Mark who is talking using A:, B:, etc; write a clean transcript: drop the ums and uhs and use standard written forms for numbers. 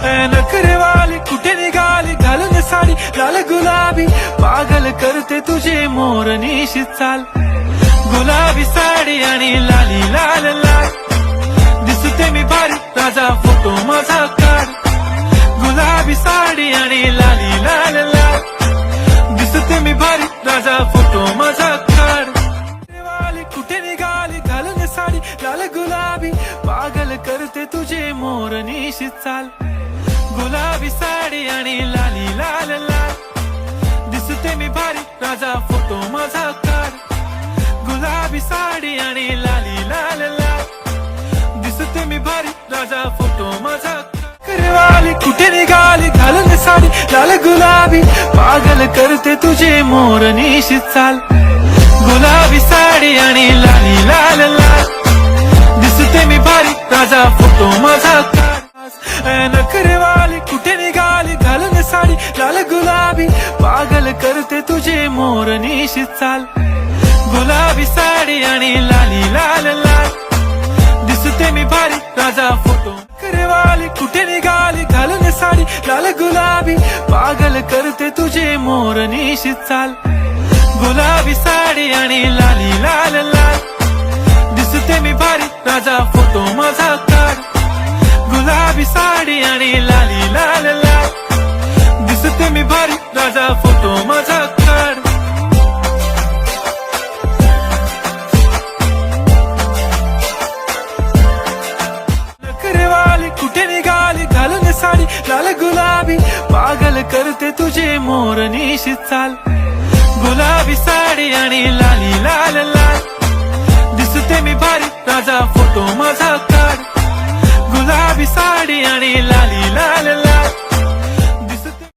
A: नखरेवाली कुठे निघाली घालून साडी लाल गुलाबी पागल करते तुझे मोर निशी चाल गुलाबी साडी आणि लाली लाल लाल दिसते मी भारी राजा फोटो माझा काढ गुलाबी साडी आणि लाली लाल लाल दिसते मी भारी राजा फोटो माझा काढ नखरेवाली कुठे निघाली घालून साडी लाल गुलाबी पागल करते तुझे मोर निशी चाल गुलाबी साडी आणि लाली लाल लाल दिसते मी भारी राजा फोटो माझा काढ गुलाबी साडी आणि लाली लाल लाल दिसते मी भारी राजा फोटो माझा नखरेवाली कुठे निघाली घालून साडी लाल गुलाबी पागल करते तुझे मोर निशी चाल गुलाबी साडी आणि लाली लाल लाल दिसते मी भारी राजा फोटो माझा काढ नखरेवाली कुठे निघाली घालून साडी लाल गुलाबी पागल करते तुझे मोर निशी चाल गुलाबी साडी आणि लाली लाल लाल दिसते मी भारी राजा फोटो नखरेवाली कुठे निघाली घालून साडी लाल गुलाबी पागल करते तुझे मोर निशी चाल गुलाबी साडी आणि लाली लाल लाल दिसते मी भारी राजा फोटो माझा काढ गुलाबी साडी आणि लाली लाल लाल दिसते मी भारी राजा फोटो माझा काढ नखरेवाली कुठे निघाली घालून साडी लाल गुलाबी पागल करते तुझे मोर निशी चाल गुलाबी साडी आणि लाली लाल लाल दिसते मी भारी राजा फोटो माझा काढ गुलाबी साडी आणि लाली लाल लाल दिसते